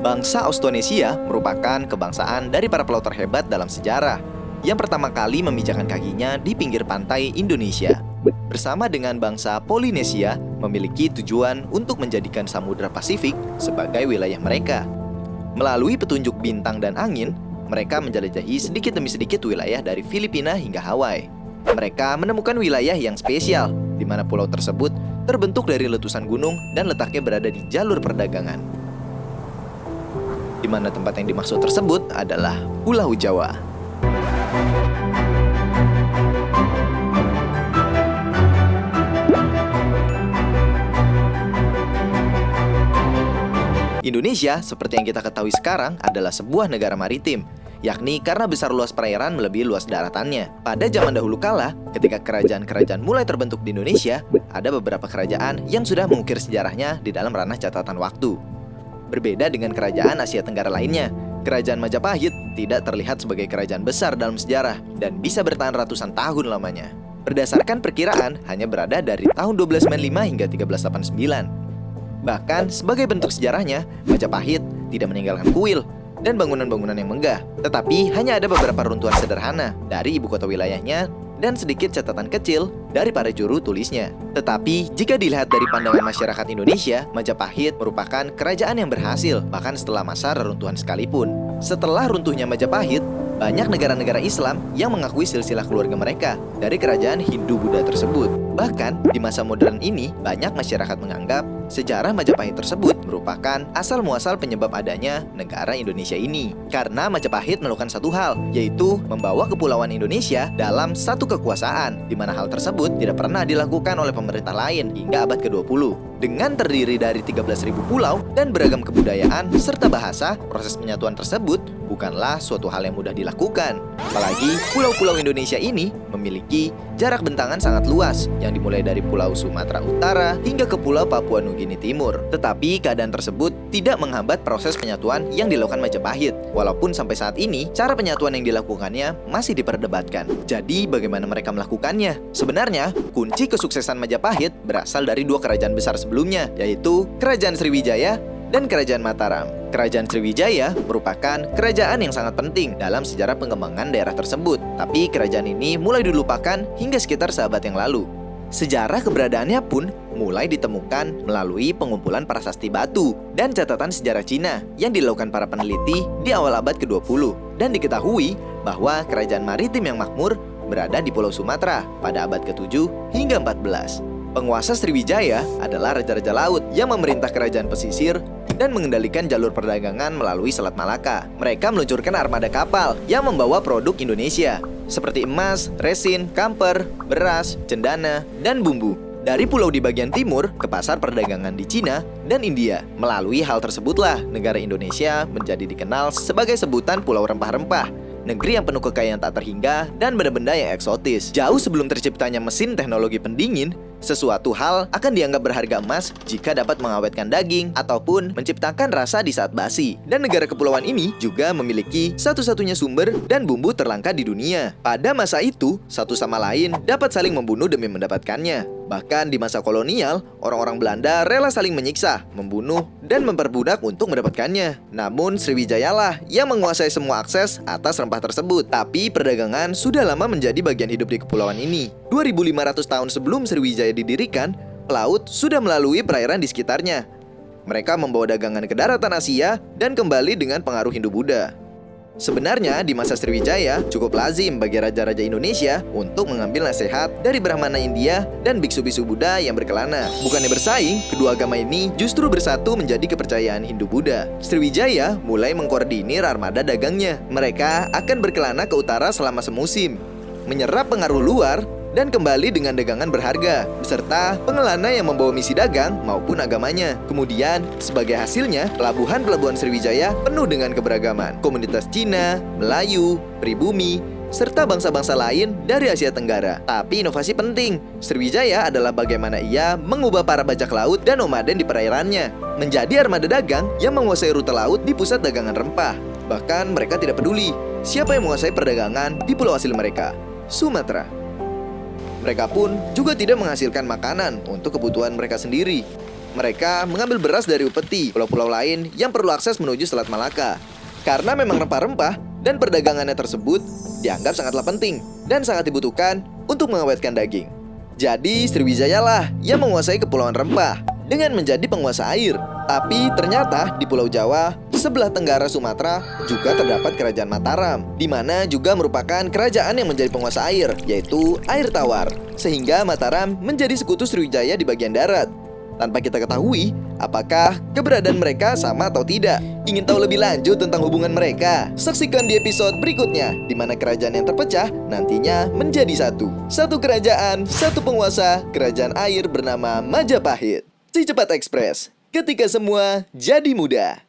Bangsa Austronesia merupakan kebangsaan dari para pelaut terhebat dalam sejarah yang pertama kali memijakan kakinya di pinggir pantai Indonesia. Bersama dengan bangsa Polinesia memiliki tujuan untuk menjadikan Samudra Pasifik sebagai wilayah mereka. Melalui petunjuk bintang dan angin, mereka menjelajahi sedikit demi sedikit wilayah dari Filipina hingga Hawaii. Mereka menemukan wilayah yang spesial, di mana pulau tersebut terbentuk dari letusan gunung dan letaknya berada di jalur perdagangan. Di mana tempat yang dimaksud tersebut adalah Pulau Jawa. Indonesia, seperti yang kita ketahui sekarang, adalah sebuah negara maritim, yakni karena besar luas perairan melebihi luas daratannya. Pada zaman dahulu kala, ketika kerajaan-kerajaan mulai terbentuk di Indonesia, ada beberapa kerajaan yang sudah mengukir sejarahnya di dalam ranah catatan waktu. Berbeda dengan kerajaan Asia Tenggara lainnya, kerajaan Majapahit tidak terlihat sebagai kerajaan besar dalam sejarah dan bisa bertahan ratusan tahun lamanya. Berdasarkan perkiraan, hanya berada dari tahun 1295 hingga 1389. Bahkan, sebagai bentuk sejarahnya, Majapahit tidak meninggalkan kuil dan bangunan-bangunan yang megah, tetapi hanya ada beberapa runtuhan sederhana dari ibu kota wilayahnya dan sedikit catatan kecil dari para juru tulisnya. Tetapi, jika dilihat dari pandangan masyarakat Indonesia, Majapahit merupakan kerajaan yang berhasil, bahkan setelah masa reruntuhan sekalipun. Setelah runtuhnya Majapahit, banyak negara-negara Islam yang mengakui silsilah keluarga mereka dari kerajaan Hindu-Buddha tersebut. Bahkan, di masa modern ini, banyak masyarakat menganggap sejarah Majapahit tersebut merupakan asal-muasal penyebab adanya negara Indonesia ini. Karena Majapahit melakukan satu hal, yaitu membawa kepulauan Indonesia dalam satu kekuasaan, di mana hal tersebut tidak pernah dilakukan oleh pemerintah lain hingga abad ke-20. Dengan terdiri dari 13.000 pulau dan beragam kebudayaan serta bahasa, proses penyatuan tersebut bukanlah suatu hal yang mudah dilakukan. Apalagi pulau-pulau Indonesia ini memiliki jarak bentangan sangat luas yang dimulai dari Pulau Sumatera Utara hingga ke Pulau Papua Nugini Timur. Tetapi keadaan tersebut tidak menghambat proses penyatuan yang dilakukan Majapahit. Walaupun sampai saat ini, cara penyatuan yang dilakukannya masih diperdebatkan. Jadi bagaimana mereka melakukannya? Sebenarnya, kunci kesuksesan Majapahit berasal dari dua kerajaan besar sebelumnya, yaitu Kerajaan Sriwijaya dan Kerajaan Mataram. Kerajaan Sriwijaya merupakan kerajaan yang sangat penting dalam sejarah pengembangan daerah tersebut. Tapi kerajaan ini mulai dilupakan hingga sekitar seabad yang lalu. Sejarah keberadaannya pun mulai ditemukan melalui pengumpulan prasasti batu dan catatan sejarah Cina yang dilakukan para peneliti di awal abad ke-20. Dan diketahui bahwa kerajaan maritim yang makmur berada di Pulau Sumatera pada abad ke-7 hingga 14. Penguasa Sriwijaya adalah raja-raja laut yang memerintah kerajaan pesisir dan mengendalikan jalur perdagangan melalui Selat Malaka. Mereka meluncurkan armada kapal yang membawa produk Indonesia seperti emas, resin, kamper, beras, cendana, dan bumbu dari pulau di bagian timur ke pasar perdagangan di Cina dan India. Melalui hal tersebutlah negara Indonesia menjadi dikenal sebagai sebutan Pulau Rempah-Rempah, negeri yang penuh kekayaan tak terhingga dan benda-benda yang eksotis. Jauh sebelum terciptanya mesin teknologi pendingin, sesuatu hal akan dianggap berharga emas jika dapat mengawetkan daging ataupun menciptakan rasa di saat basi. Dan negara kepulauan ini juga memiliki satu-satunya sumber dan bumbu terlangka di dunia. Pada masa itu, satu sama lain dapat saling membunuh demi mendapatkannya. Bahkan di masa kolonial, orang-orang Belanda rela saling menyiksa, membunuh, dan memperbudak untuk mendapatkannya. Namun Sriwijaya lah yang menguasai semua akses atas rempah tersebut. Tapi perdagangan sudah lama menjadi bagian hidup di kepulauan ini. 2500 tahun sebelum Sriwijaya didirikan, pelaut sudah melalui perairan di sekitarnya. Mereka membawa dagangan ke daratan Asia dan kembali dengan pengaruh Hindu-Buddha. Sebenarnya di masa Sriwijaya cukup lazim bagi raja-raja Indonesia untuk mengambil nasihat dari Brahmana India dan biksu-biksu Buddha yang berkelana. Bukannya bersaing, kedua agama ini justru bersatu menjadi kepercayaan Hindu-Buddha. Sriwijaya mulai mengkoordinir armada dagangnya. Mereka akan berkelana ke utara selama semusim, menyerap pengaruh luar, dan kembali dengan dagangan berharga, beserta pengelana yang membawa misi dagang maupun agamanya. Kemudian, sebagai hasilnya, pelabuhan-pelabuhan Sriwijaya penuh dengan keberagaman. Komunitas Cina, Melayu, pribumi, serta bangsa-bangsa lain dari Asia Tenggara. Tapi inovasi penting, Sriwijaya adalah bagaimana ia mengubah para bajak laut dan nomaden di perairannya menjadi armada dagang yang menguasai rute laut di pusat dagangan rempah. Bahkan mereka tidak peduli siapa yang menguasai perdagangan di pulau asli mereka, Sumatera. Mereka pun juga tidak menghasilkan makanan untuk kebutuhan mereka sendiri. Mereka mengambil beras dari Upeti, pulau-pulau lain yang perlu akses menuju Selat Malaka. Karena memang rempah-rempah dan perdagangannya tersebut dianggap sangatlah penting dan sangat dibutuhkan untuk mengawetkan daging. Jadi Sriwijaya lah yang menguasai Kepulauan Rempah dengan menjadi penguasa air. Tapi ternyata di Pulau Jawa, sebelah tenggara Sumatera, juga terdapat Kerajaan Mataram, di mana juga merupakan kerajaan yang menjadi penguasa air, yaitu air tawar. Sehingga Mataram menjadi sekutu Sriwijaya di bagian darat. Tanpa kita ketahui apakah keberadaan mereka sama atau tidak. Ingin tahu lebih lanjut tentang hubungan mereka? Saksikan di episode berikutnya, di mana kerajaan yang terpecah nantinya menjadi satu. Satu kerajaan, satu penguasa, kerajaan air bernama Majapahit. Si Cepat Express, ketika semua jadi mudah.